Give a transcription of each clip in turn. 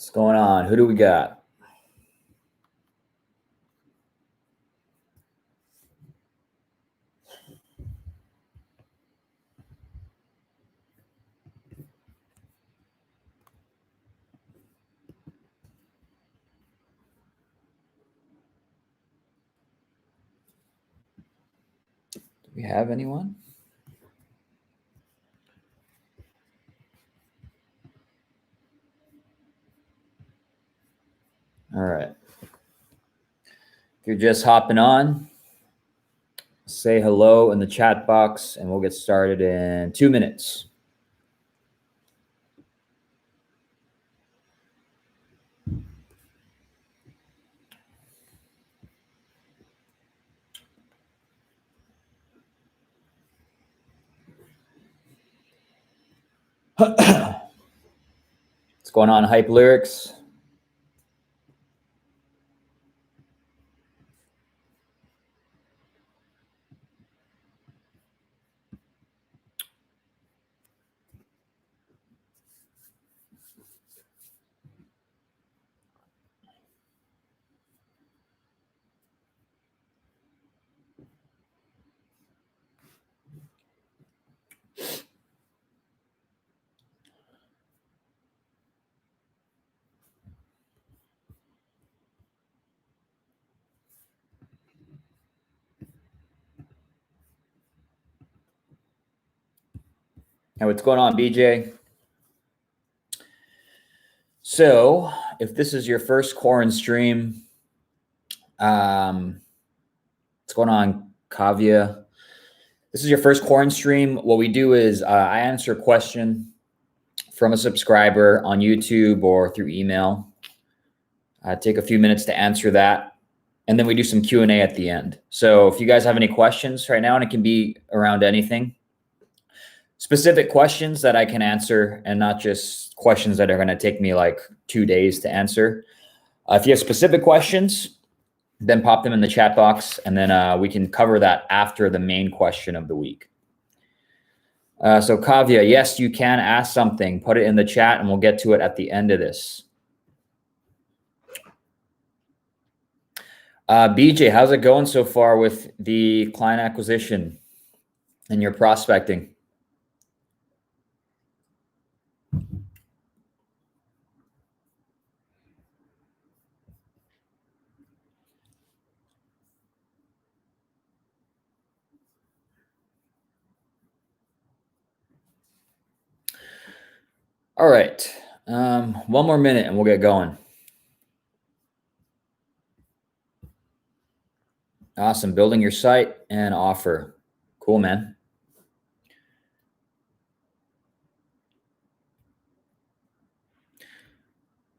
What's going on? Who do we got? Do we have anyone? All right. If you're just hopping on, say hello in the chat box and we'll get started in 2 minutes. What's going on, Hype Lyrics? Hey, what's going on, BJ? So, if this is your first Quaranstream, what's going on, Kavya? This is your first Quaranstream. What we do is I answer a question from a subscriber on YouTube or through email. I take a few minutes to answer that, and then we do some Q&A at the end. So if you guys have any questions right now, and it can be around anything, specific questions that I can answer and not just questions that are going to take me like 2 days to answer. If you have specific questions, then pop them in the chat box, and then we can cover that after the main question of the week. So Kavya, yes, you can ask something. Put it in the chat and we'll get to it at the end of this. BJ, how's it going so far with the client acquisition and your prospecting? All right. 1 more minute and we'll get going. Awesome. Building your site and offer. Cool, man.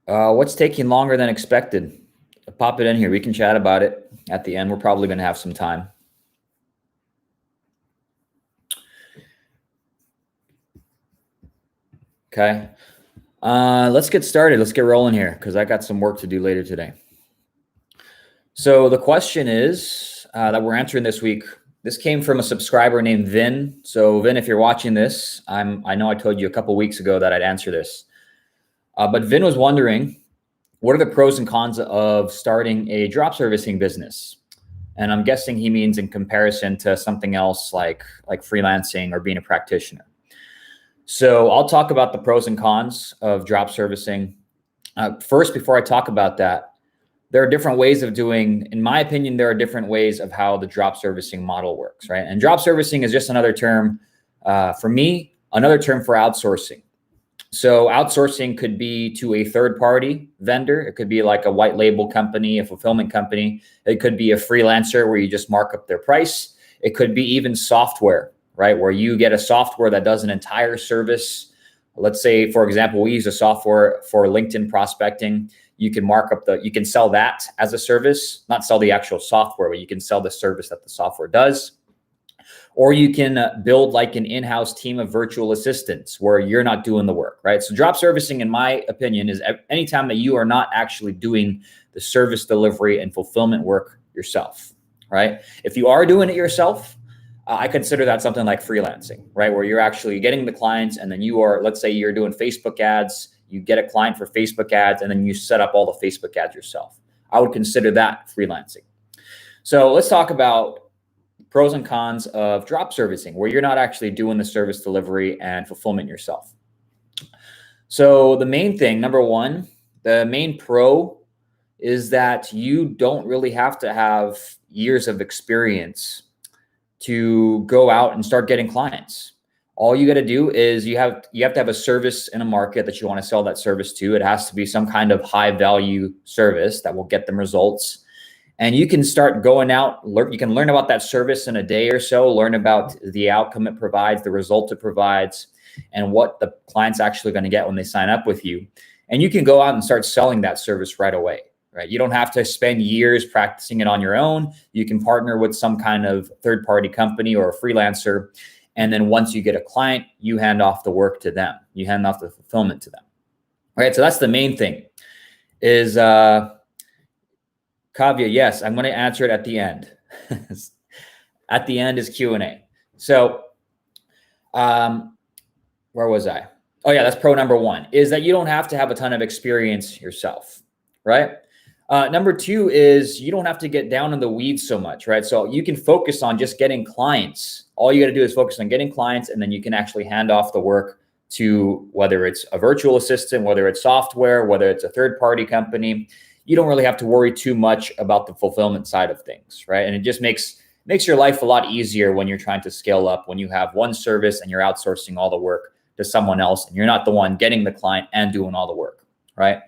What's taking longer than expected? Pop it in here. We can chat about it at the end. We're probably going to have some time. Okay. Let's get started. Let's get rolling here because I got some work to do later today. So the question is that we're answering this week. This came from a subscriber named Vin. So Vin, if you're watching this, I know I told you a couple weeks ago that I'd answer this. But Vin was wondering, what are the pros and cons of starting a drop servicing business? And I'm guessing he means in comparison to something else like freelancing or being a practitioner. So I'll talk about the pros and cons of drop servicing. First, before I talk about that, there are different ways of doing, in my opinion, there are different ways of how the drop servicing model works, right? And drop servicing is just another term, for me, another term for outsourcing. So outsourcing could be to a third-party vendor. It could be like a white label company, a fulfillment company. It could be a freelancer where you just mark up their price. It could be even software, right? Where you get a software that does an entire service. Let's say, for example, we use a software for LinkedIn prospecting. You can mark up you can sell that as a service, not sell the actual software, but you can sell the service that the software does. Or you can build like an in-house team of virtual assistants where you're not doing the work, right? So drop servicing, in my opinion, is anytime that you are not actually doing the service delivery and fulfillment work yourself, right? If you are doing it yourself, I consider that something like freelancing, right? Where you're actually getting the clients and then you are, let's say you're doing Facebook ads, you get a client for Facebook ads, and then you set up all the Facebook ads yourself. I would consider that freelancing. So let's talk about pros and cons of drop servicing, where you're not actually doing the service delivery and fulfillment yourself. So the main thing, number one, the main pro is that you don't really have to have years of experience to go out and start getting clients. All you got to do is you have to have a service in a market that you want to sell that service to. It has to be some kind of high value service that will get them results. And you can start going out, you can learn about that service in a day or so, learn about the outcome it provides, the result it provides, and what the client's actually going to get when they sign up with you. And you can go out and start selling that service right away, right? You don't have to spend years practicing it on your own. You can partner with some kind of third-party company or a freelancer. And then once you get a client, you hand off the work to them. You hand off the fulfillment to them, right? So that's the main thing is, Kavya, yes, I'm going to answer it at the end. At the end is Q&A. So where was I? Oh yeah, that's pro number one, is that you don't have to have a ton of experience yourself, right? Number two is you don't have to get down in the weeds so much, right? So you can focus on just getting clients. All you got to do is focus on getting clients, and then you can actually hand off the work to whether it's a virtual assistant, whether it's software, whether it's a third-party company. You don't really have to worry too much about the fulfillment side of things, right? And it just makes your life a lot easier when you're trying to scale up, when you have one service and you're outsourcing all the work to someone else and you're not the one getting the client and doing all the work, right?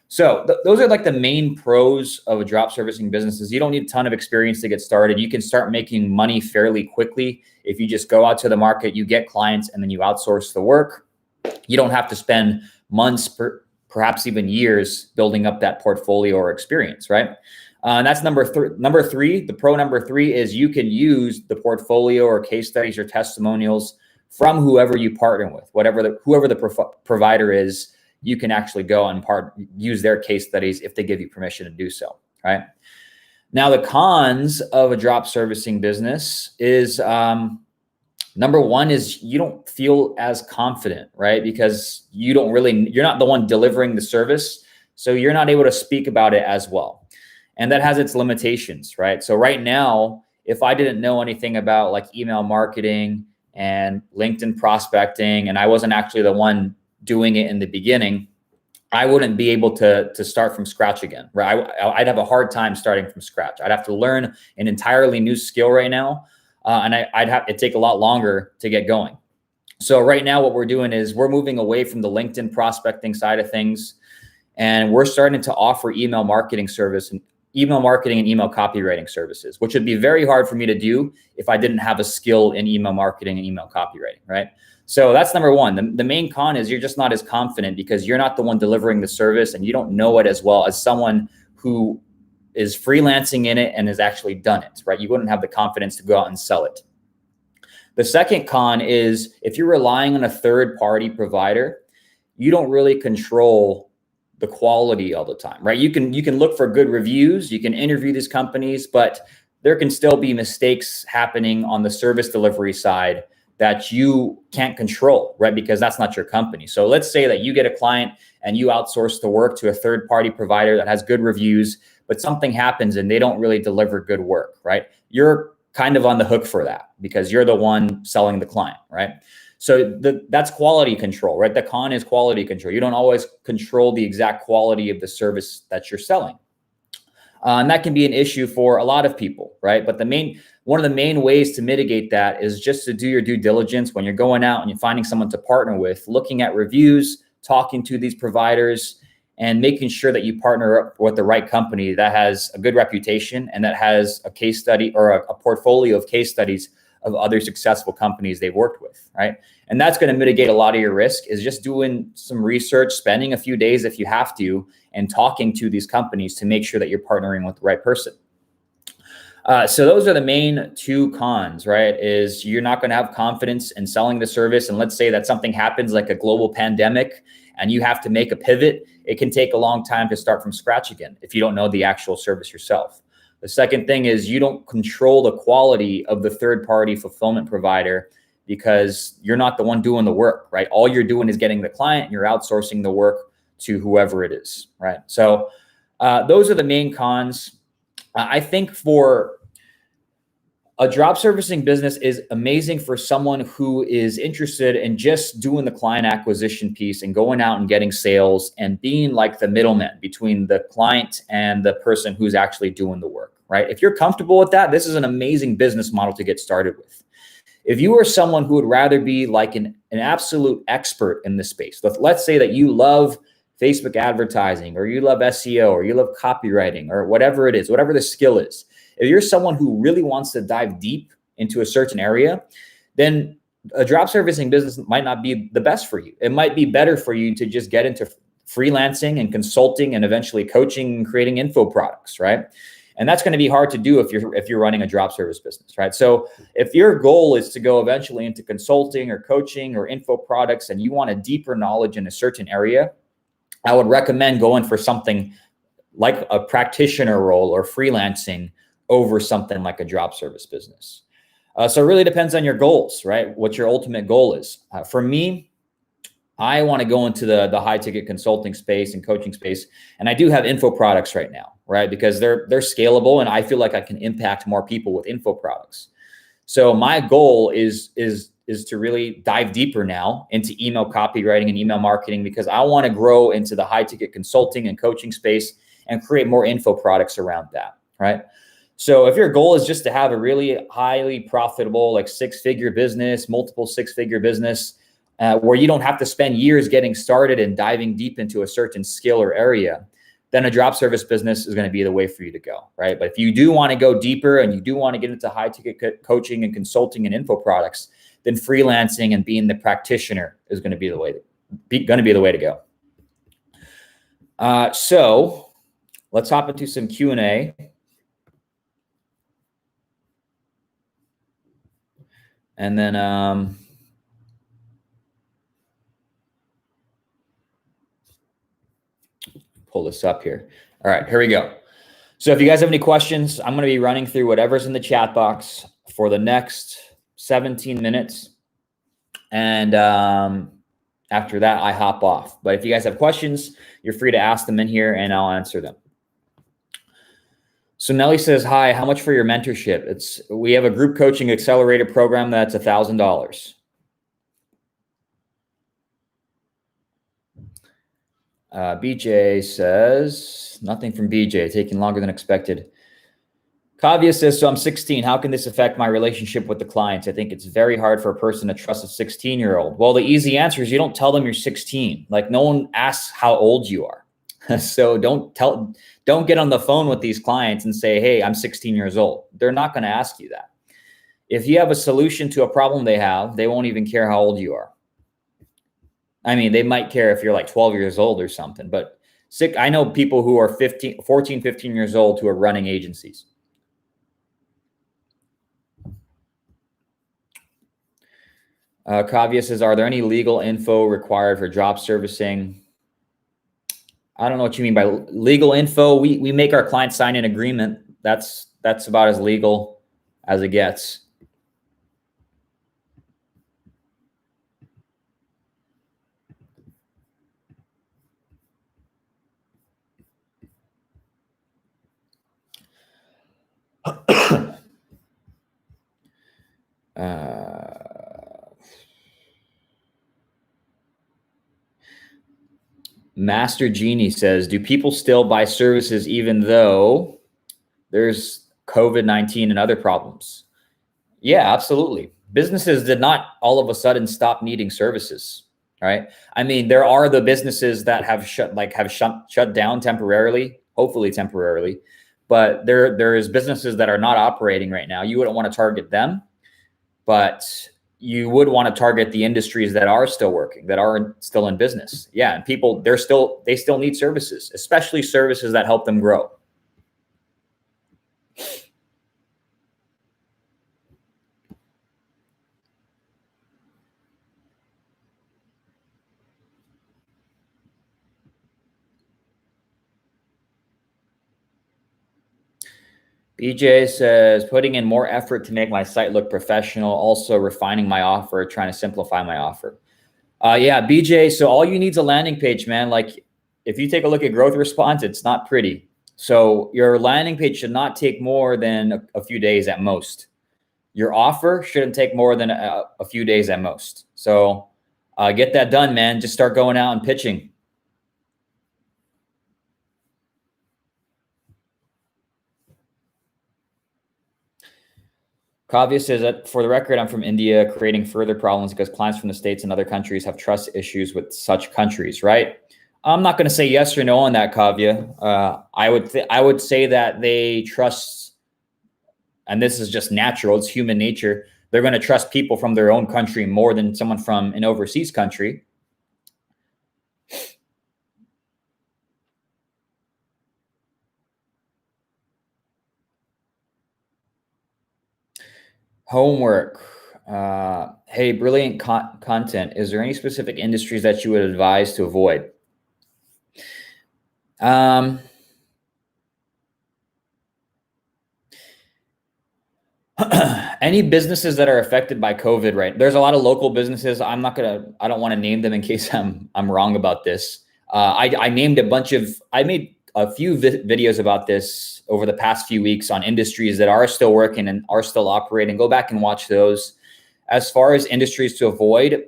So those are like the main pros of a drop servicing business. Is you don't need a ton of experience to get started. You can start making money fairly quickly if you just go out to the market, you get clients, and then you outsource the work. You don't have to spend months, perhaps even years, building up that portfolio or experience, right? And that's number three. The pro number three is you can use the portfolio or case studies or testimonials from whoever you partner with, whoever the provider is. You can actually go and use their case studies if they give you permission to do so, right? Now, the cons of a drop servicing business is, number one is you don't feel as confident, right? Because you're not the one delivering the service. So you're not able to speak about it as well. And that has its limitations, right? So right now, if I didn't know anything about like email marketing and LinkedIn prospecting, and I wasn't actually the one doing it in the beginning, I wouldn't be able to start from scratch again, right? I'd have a hard time starting from scratch. I'd have to learn an entirely new skill right now. And it'd take a lot longer to get going. So right now what we're doing is we're moving away from the LinkedIn prospecting side of things. And we're starting to offer email marketing and email copywriting services, which would be very hard for me to do if I didn't have a skill in email marketing and email copywriting, right? So that's number one. The main con is you're just not as confident because you're not the one delivering the service and you don't know it as well as someone who is freelancing in it and has actually done it, right? You wouldn't have the confidence to go out and sell it. The second con is if you're relying on a third-party provider, you don't really control the quality all the time, right? You can look for good reviews, you can interview these companies, but there can still be mistakes happening on the service delivery side that you can't control, right? Because that's not your company. So let's say that you get a client and you outsource the work to a third-party provider that has good reviews, but something happens and they don't really deliver good work, right? You're kind of on the hook for that because you're the one selling the client, right? So that's quality control, right? The con is quality control. You don't always control the exact quality of the service that you're selling. And that can be an issue for a lot of people, right? But one of the main ways to mitigate that is just to do your due diligence when you're going out and you're finding someone to partner with, looking at reviews, talking to these providers and making sure that you partner up with the right company that has a good reputation and that has a case study or a portfolio of case studies of other successful companies they've worked with, right? And that's going to mitigate a lot of your risk, is just doing some research, spending a few days if you have to, and talking to these companies to make sure that you're partnering with the right person. So those are the main two cons, right? Is you're not going to have confidence in selling the service. And let's say that something happens like a global pandemic and you have to make a pivot. It can take a long time to start from scratch again if you don't know the actual service yourself. The second thing is you don't control the quality of the third-party fulfillment provider because you're not the one doing the work, right? All you're doing is getting the client and you're outsourcing the work to whoever it is, right? So those are the main cons. I think for a drop servicing business is amazing for someone who is interested in just doing the client acquisition piece and going out and getting sales and being like the middleman between the client and the person who's actually doing the work, right? If you're comfortable with that, this is an amazing business model to get started with. If you are someone who would rather be like an absolute expert in this space, let's say that you love Facebook advertising or you love SEO or you love copywriting or whatever it is, whatever the skill is. If you're someone who really wants to dive deep into a certain area, then a drop servicing business might not be the best for you. It might be better for you to just get into freelancing and consulting and eventually coaching and creating info products, right? And that's going to be hard to do if you're running a drop service business, right? So if your goal is to go eventually into consulting or coaching or info products and you want a deeper knowledge in a certain area, I would recommend going for something like a practitioner role or freelancing over something like a drop service business. So it really depends on your goals, right? What your ultimate goal is. For me, I want to go into the high ticket consulting space and coaching space. And I do have info products right now, right? Because they're scalable and I feel like I can impact more people with info products. So my goal is to really dive deeper now into email copywriting and email marketing, because I want to grow into the high ticket consulting and coaching space and create more info products around that, right? So if your goal is just to have a really highly profitable, like six-figure business, multiple six-figure business, where you don't have to spend years getting started and diving deep into a certain skill or area, then a drop service business is going to be the way for you to go, right? But if you do want to go deeper and you do want to get into high-ticket coaching and consulting and info products, then freelancing and being the practitioner is going to be the way to go. So let's hop into some Q&A. And then pull this up here. All right, here we go. So if you guys have any questions, I'm going to be running through whatever's in the chat box for the next 17 minutes. And after that, I hop off. But if you guys have questions, you're free to ask them in here and I'll answer them. So Nelly says, hi, how much for your mentorship? We have a group coaching accelerator program that's $1,000. BJ says, nothing from BJ, taking longer than expected. Kavya says, so I'm 16. How can this affect my relationship with the clients? I think it's very hard for a person to trust a 16-year-old. Well, the easy answer is you don't tell them you're 16. Like no one asks how old you are. So don't get on the phone with these clients and say, hey, I'm 16 years old. They're not going to ask you that. If you have a solution to a problem they have, they won't even care how old you are. I mean, they might care if you're like 12 years old or something, but I know people who are 14, 15 years old who are running agencies. Kavya says, are there any legal info required for drop servicing? I don't know what you mean by legal info. We make our clients sign an agreement. That's about as legal as it gets. Master Genie says, do people still buy services even though there's COVID-19 and other problems? Yeah, absolutely. Businesses did not all of a sudden stop needing services. right? I mean, there are the businesses that have shut down temporarily, hopefully temporarily, but there is businesses that are not operating right now. You wouldn't want to target them, but you would want to target the industries that are still working, that are still in business. Yeah, and people, they still need services, especially services that help them grow. BJ says, putting in more effort to make my site look professional, also refining my offer, trying to simplify my offer. Yeah, BJ, so all you need is a landing page, man. Like if you take a look at growth response, it's not pretty. So your landing page should not take more than a few days at most. Your offer shouldn't take more than a few days at most. So get that done, man. Just start going out and pitching. Kavya says that for the record, I'm from India, creating further problems because clients from the States and other countries have trust issues with such countries, right? I'm not going to say yes or no on that, Kavya. I would say that they trust, and this is just natural, it's human nature. They're going to trust people from their own country more than someone from an overseas country. Homework. Hey, brilliant content. Is there any specific industries that you would advise to avoid? Any businesses that are affected by COVID, right? There's a lot of local businesses. I don't want to name them in case I'm wrong about this. I made a few videos about this over the past few weeks on industries that are still working and are still operating. Go back and watch those. As far as industries to avoid,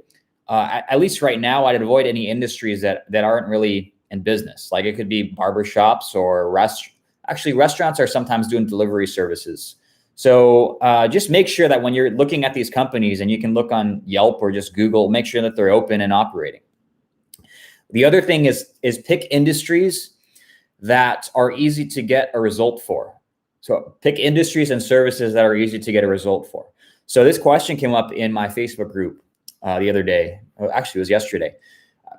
at least right now, I'd avoid any industries that aren't really in business. Like it could be barbershops or restaurants are sometimes doing delivery services. So just make sure that when you're looking at these companies, and you can look on Yelp or just Google, make sure that they're open and operating. The other thing is pick industries that are easy to get a result for. So pick industries and services that are easy to get a result for. So this question came up in my Facebook group the other day. Actually, it was yesterday.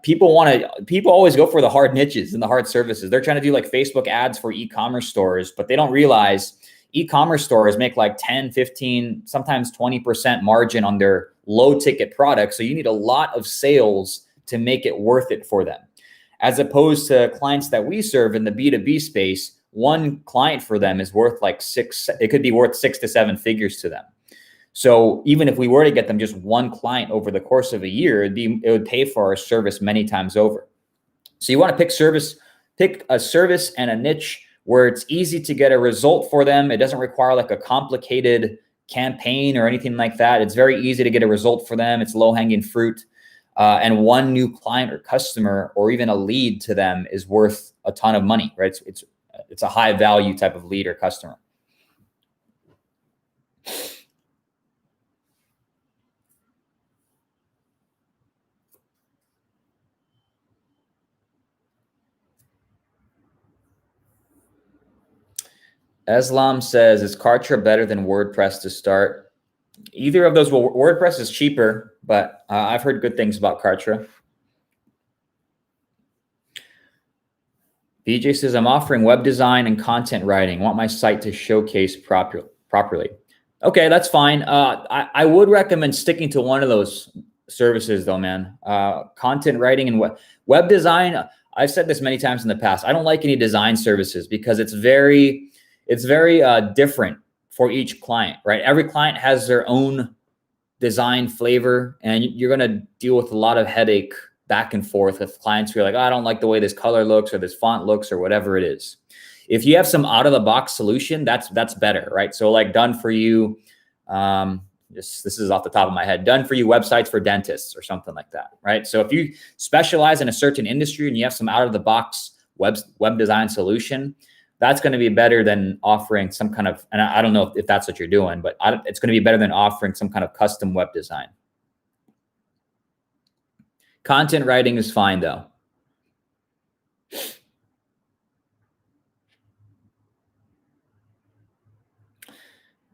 People always go for the hard niches and the hard services. They're trying to do like Facebook ads for e-commerce stores, but they don't realize e-commerce stores make like 10, 15, sometimes 20% margin on their low ticket products. So you need a lot of sales to make it worth it for them. As opposed to clients that we serve in the B2B space, one client for them is worth like it could be worth 6 to 7 figures to them. So even if we were to get them just one client over the course of a year, it would pay for our service many times over. So you want to pick a service and a niche where it's easy to get a result for them. It doesn't require like a complicated campaign or anything like that. It's very easy to get a result for them. It's low-hanging fruit. And one new client or customer or even a lead to them is worth a ton of money, right? It's a high value type of lead or customer. Islam says, is Kartra better than WordPress to start? Either of those. Well, WordPress is cheaper, but I've heard good things about Kartra. BJ says, I'm offering web design and content writing. Want my site to showcase properly. Okay, that's fine. I would recommend sticking to one of those services though, man. Content writing and web design. I've said this many times in the past. I don't like any design services because it's very different for each client, right? Every client has their own design flavor, and you're going to deal with a lot of headache back and forth with clients who are like, oh, I don't like the way this color looks or this font looks or whatever it is. If you have some out of the box solution, that's better, right? So like done for you, this is off the top of my head, done for you websites for dentists or something like that, right? So if you specialize in a certain industry and you have some out of the box web design solution, that's going to be better than offering some kind of, and I don't know if that's what you're doing, but it's going to be better than offering some kind of custom web design. Content writing is fine though.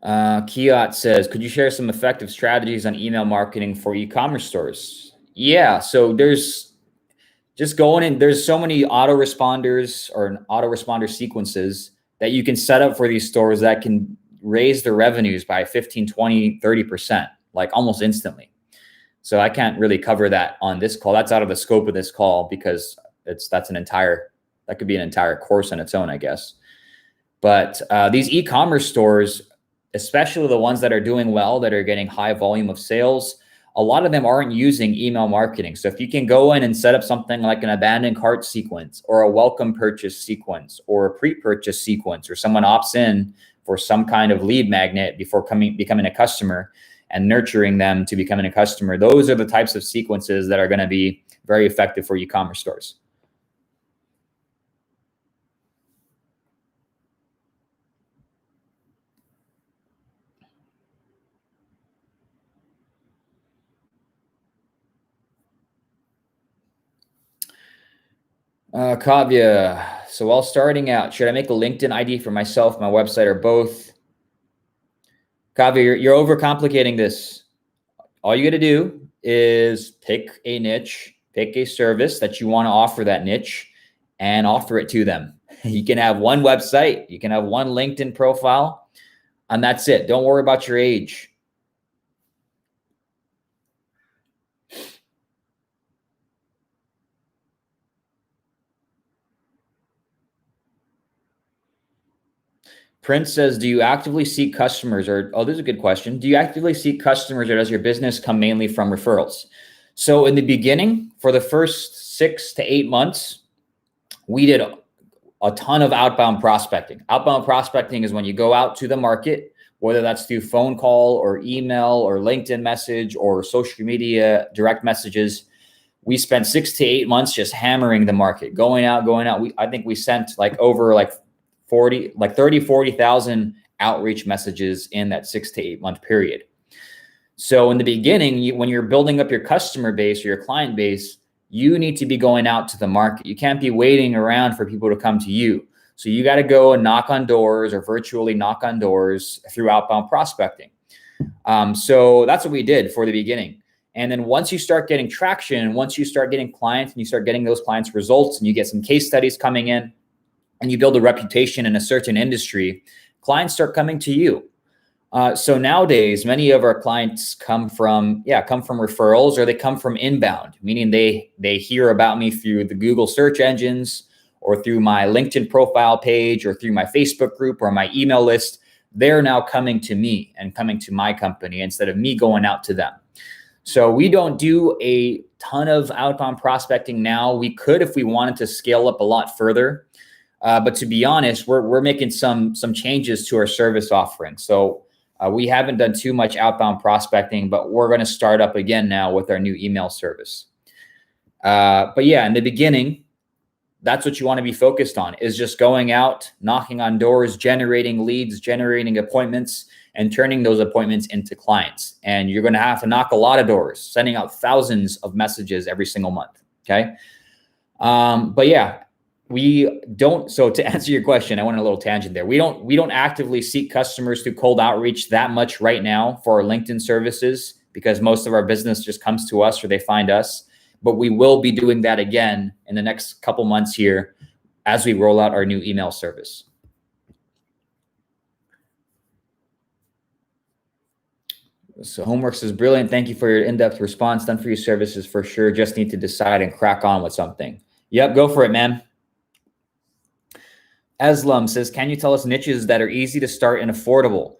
Kiat says, could you share some effective strategies on email marketing for e-commerce stores? Yeah, so there's just going in, there's so many autoresponders or autoresponder sequences that you can set up for these stores that can raise their revenues by 15, 20, 30%, like almost instantly. So I can't really cover that on this call. That's out of the scope of this call because that could be an entire course on its own, I guess. But these e-commerce stores, especially the ones that are doing well, that are getting high volume of sales, a lot of them aren't using email marketing. So if you can go in and set up something like an abandoned cart sequence or a welcome purchase sequence or a pre-purchase sequence, or someone opts in for some kind of lead magnet before becoming a customer and nurturing them to becoming a customer, those are the types of sequences that are going to be very effective for e-commerce stores. Kavya, so while starting out, should I make a LinkedIn ID for myself, my website, or both? Kavya, you're overcomplicating this. All you got to do is pick a niche, pick a service that you want to offer that niche, and offer it to them. You can have one website, you can have one LinkedIn profile, and that's it. Don't worry about your age. Prince says, do you actively seek customers this is a good question. Do you actively seek customers, or does your business come mainly from referrals? So in the beginning, for the first 6 to 8 months, we did a ton of outbound prospecting. Outbound prospecting is when you go out to the market, whether that's through phone call or email or LinkedIn message or social media direct messages. We spent 6 to 8 months just hammering the market, going out. I think we sent over 40,000 outreach messages in that 6 to 8 month period. So in the beginning, when you're building up your customer base or your client base, you need to be going out to the market. You can't be waiting around for people to come to you. So you got to go and knock on doors or virtually knock on doors through outbound prospecting. So that's what we did for the beginning. And then once you start getting traction, once you start getting clients and you start getting those clients results and you get some case studies coming in and you build a reputation in a certain industry, clients start coming to you. So nowadays, many of our clients come from referrals, or they come from inbound, meaning they hear about me through the Google search engines or through my LinkedIn profile page or through my Facebook group or my email list. They're now coming to me and coming to my company instead of me going out to them. So we don't do a ton of outbound prospecting now. We could if we wanted to scale up a lot further. But to be honest, we're making some changes to our service offering. So we haven't done too much outbound prospecting, but we're going to start up again now with our new email service. But yeah, in the beginning, that's what you want to be focused on, is just going out, knocking on doors, generating leads, generating appointments, and turning those appointments into clients. And you're going to have to knock a lot of doors, sending out thousands of messages every single month. Okay. But yeah, we don't. So to answer your question, I went on a little tangent there. We don't actively seek customers through cold outreach that much right now for our LinkedIn services, because most of our business just comes to us or they find us. But we will be doing that again in the next couple months here as we roll out our new email service. So Homeworks is brilliant. Thank you for your in-depth response. Done for your services for sure. Just need to decide and crack on with something. Yep, go for it, man. Eslam says, can you tell us niches that are easy to start and affordable?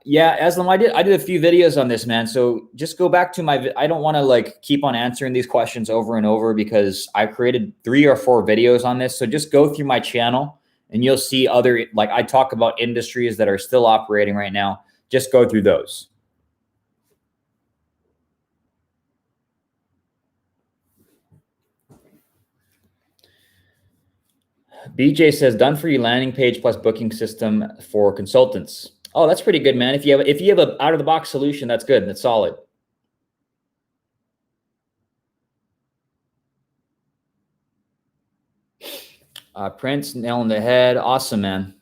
Yeah, Eslam, I did a few videos on this, man. So just go back to I don't want to keep on answering these questions over and over because I created 3 or 4 videos on this. So just go through my channel and you'll see I talk about industries that are still operating right now. Just go through those. BJ says, done for you landing page plus booking system for consultants. Oh, that's pretty good, man. If you have a out of the box solution, that's good. That's solid. Prince, nail on the head. Awesome, man.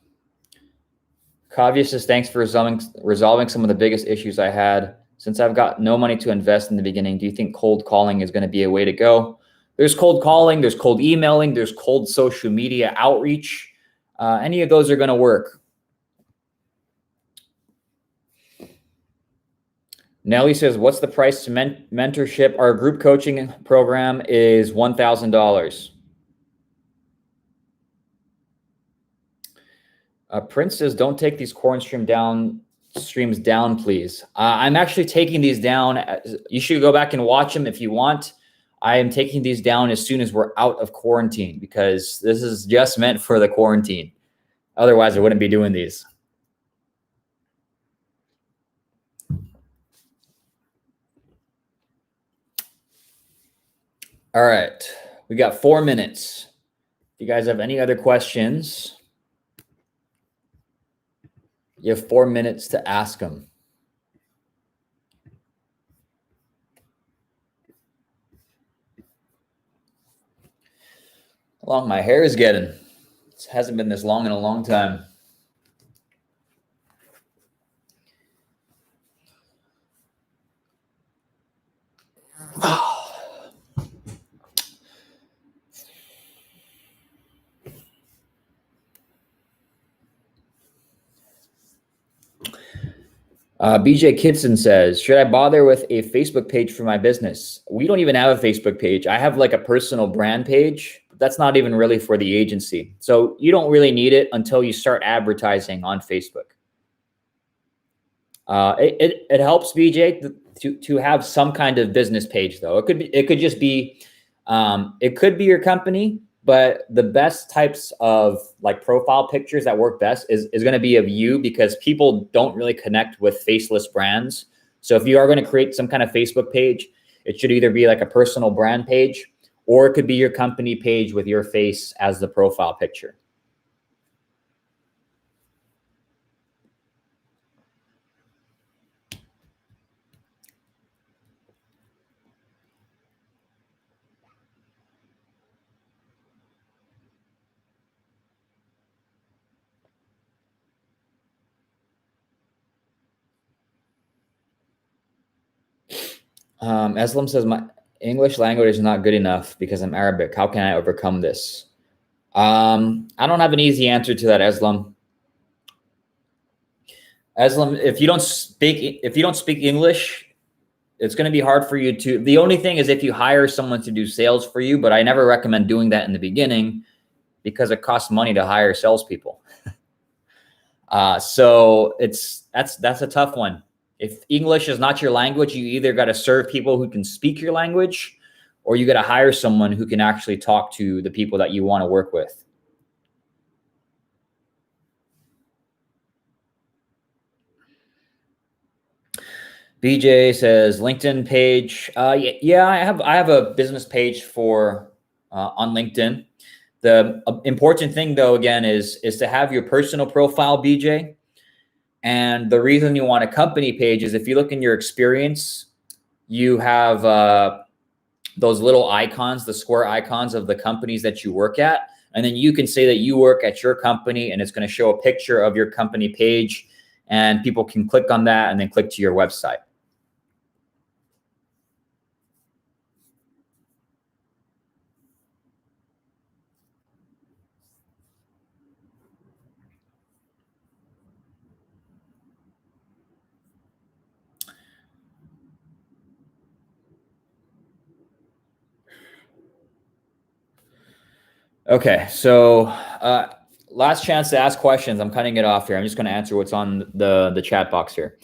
Kavya says, thanks for resolving some of the biggest issues I had. Since I've got no money to invest in the beginning, do you think cold calling is going to be a way to go? There's cold calling, there's cold emailing, there's cold social media outreach. Any of those are going to work. Nelly says, what's the price to mentorship? Our group coaching program is $1,000. Prince says, don't take these Quaranstream streams down, please. I'm actually taking these down. You should go back and watch them if you want. I am taking these down as soon as we're out of quarantine because this is just meant for the quarantine. Otherwise, I wouldn't be doing these. All right, we got 4 minutes. If you guys have any other questions, you have 4 minutes to ask them. How long my hair is getting. It hasn't been this long in a long time. BJ Kidson says, should I bother with a Facebook page for my business? We don't even have a Facebook page. I have like a personal brand page. But that's not even really for the agency. So you don't really need it until you start advertising on Facebook. It helps, BJ, to have some kind of business page, though. It could just be it could be your company. But the best types of like profile pictures that work best is going to be of you, because people don't really connect with faceless brands. So if you are going to create some kind of Facebook page, it should either be like a personal brand page, or it could be your company page with your face as the profile picture. Eslam says, my English language is not good enough because I'm Arabic. How can I overcome this? I don't have an easy answer to that, Eslam. Eslam, if you don't speak English, it's going to be hard for you to. The only thing is if you hire someone to do sales for you, but I never recommend doing that in the beginning because it costs money to hire salespeople. So that's a tough one. If English is not your language, you either got to serve people who can speak your language, or you got to hire someone who can actually talk to the people that you want to work with. BJ says LinkedIn page. Yeah, I have a business page for on LinkedIn. The important thing, though, again, is to have your personal profile, BJ. And the reason you want a company page is if you look in your experience, you have those little icons, the square icons of the companies that you work at. And then you can say that you work at your company, and it's going to show a picture of your company page, and people can click on that and then click to your website. Okay, so last chance to ask questions. I'm cutting it off here. I'm just going to answer what's on the chat box here.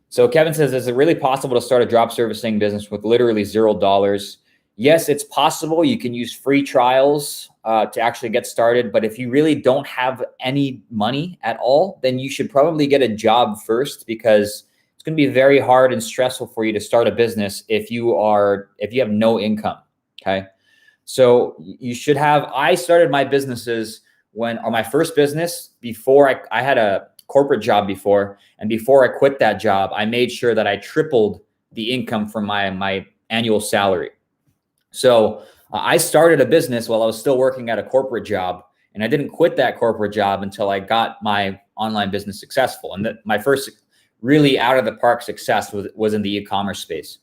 So Kevin says, is it really possible to start a drop servicing business with literally $0? Yes, it's possible. You can use free trials to actually get started. But if you really don't have any money at all, then you should probably get a job first, because it's going to be very hard and stressful for you to start a business if you have no income. Okay. So you should have. I started my businesses on my first business before I had a corporate job before. And before I quit that job, I made sure that I tripled the income from my annual salary. So I started a business while I was still working at a corporate job. And I didn't quit that corporate job until I got my online business successful. And my first really out of the park success was in the e-commerce space.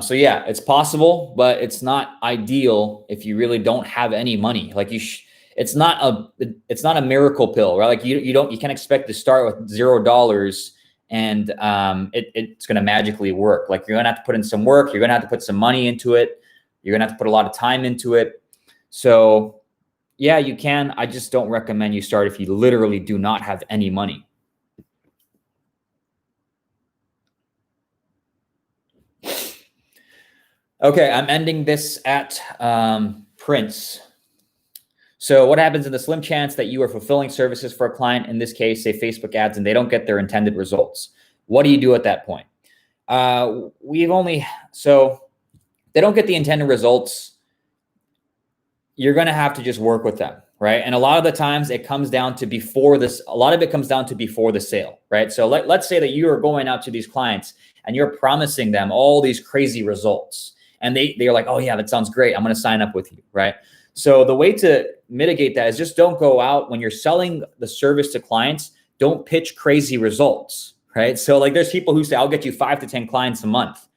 So yeah, it's possible, but it's not ideal if you really don't have any money. Like it's not a miracle pill, right? Like you can't expect to start with $0 and it's going to magically work. Like you're going to have to put in some work. You're going to have to put some money into it. You're going to have to put a lot of time into it. So yeah, you can. I just don't recommend you start if you literally do not have any money. Okay, I'm ending this at Prince. So what happens in the slim chance that you are fulfilling services for a client, in this case, say Facebook ads, and they don't get their intended results? What do you do at that point? So they don't get the intended results. You're going to have to just work with them, right? And a lot of the times it comes down to before the sale, right? So let's say that you are going out to these clients and you're promising them all these crazy results. And they're like, oh yeah, that sounds great. I'm going to sign up with you, right? So the way to mitigate that is just don't go out when you're selling the service to clients. Don't pitch crazy results, right? So like there's people who say, I'll get you 5 to 10 clients a month,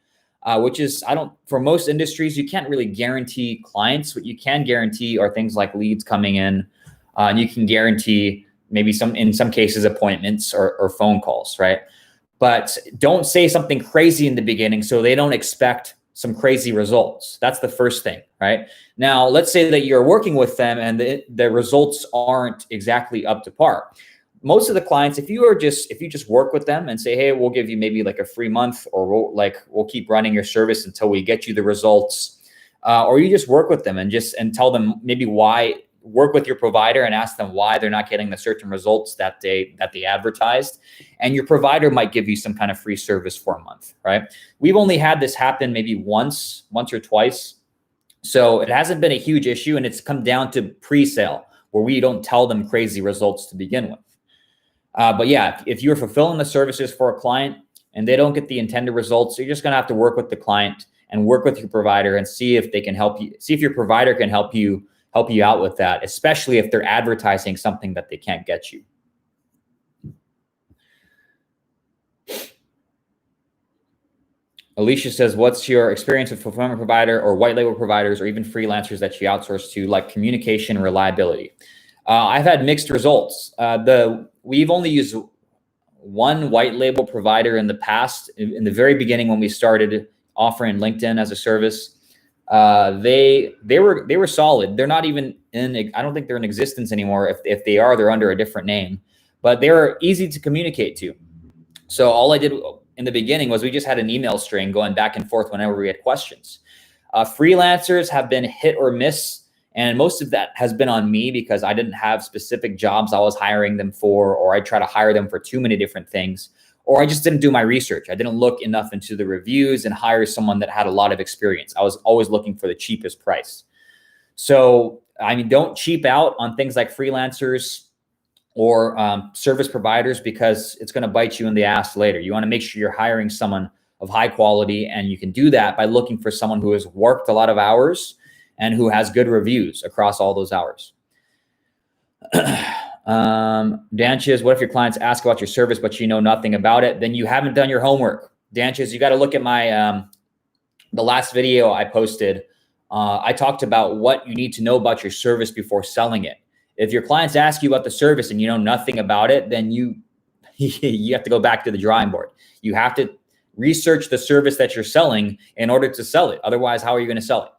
which is, for most industries, you can't really guarantee clients. What you can guarantee are things like leads coming in, and you can guarantee maybe in some cases, appointments or phone calls, right? But don't say something crazy in the beginning so they don't expect some crazy results. That's the first thing, right? Now, let's say that you're working with them and the results aren't exactly up to par. Most of the clients, if you just work with them and say, hey, we'll give you maybe like a free month, or we'll keep running your service until we get you the results, or you just work with them and tell them maybe why, work with your provider and ask them why they're not getting the certain results that they advertised. And your provider might give you some kind of free service for a month, right? We've only had this happen maybe once or twice. So it hasn't been a huge issue, and it's come down to pre-sale where we don't tell them crazy results to begin with. But yeah, if you're fulfilling the services for a client and they don't get the intended results, you're just going to have to work with the client and work with your provider and see if they can help you, see if your provider can help you out with that, especially if they're advertising something that they can't get you. Alicia says, what's your experience with fulfillment provider or white label providers or even freelancers that you outsource to, like communication and reliability? I've had mixed results. We've only used one white label provider in the past. In the very beginning, when we started offering LinkedIn as a service, they were solid. They're not even I don't think they're in existence anymore. If they are, they're under a different name, but they're easy to communicate to. So all I did in the beginning was we just had an email string going back and forth whenever we had questions. Freelancers have been hit or miss. And most of that has been on me because I didn't have specific jobs I was hiring them for, or I try to hire them for too many different things, or I just didn't do my research. I didn't look enough into the reviews and hire someone that had a lot of experience. I was always looking for the cheapest price. So, I mean, don't cheap out on things like freelancers or service providers, because it's going to bite you in the ass later. You want to make sure you're hiring someone of high quality, and you can do that by looking for someone who has worked a lot of hours and who has good reviews across all those hours. Danches, what if your clients ask about your service, but you know nothing about it? Then you haven't done your homework. Danches, you got to look at my, the last video I posted. I talked about what you need to know about your service before selling it. If your clients ask you about the service and you know nothing about it, then you have to go back to the drawing board. You have to research the service that you're selling in order to sell it. Otherwise, how are you going to sell it?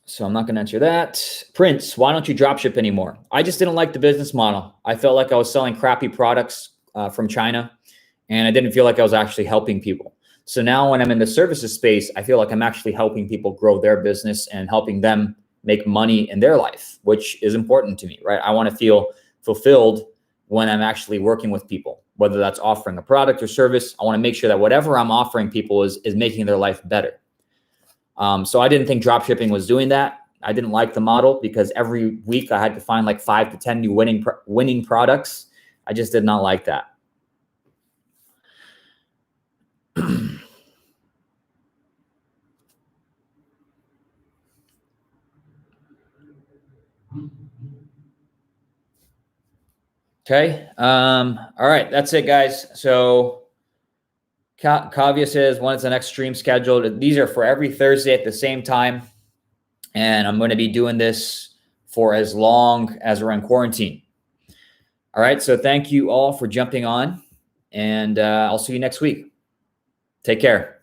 So I'm not going to answer that. Prince, why don't you dropship anymore? I just didn't like the business model. I felt like I was selling crappy products from China, and I didn't feel like I was actually helping people. So now when I'm in the services space, I feel like I'm actually helping people grow their business and helping them make money in their life, which is important to me, right? I want to feel fulfilled when I'm actually working with people, whether that's offering a product or service. I want to make sure that whatever I'm offering people is making their life better. So I didn't think dropshipping was doing that. I didn't like the model because every week I had to find like 5 to 10 new winning products. I just did not like that. Okay. All right. That's it, guys. So Kavya says, when is the next stream scheduled? These are for every Thursday at the same time. And I'm going to be doing this for as long as we're in quarantine. All right. So thank you all for jumping on, and I'll see you next week. Take care.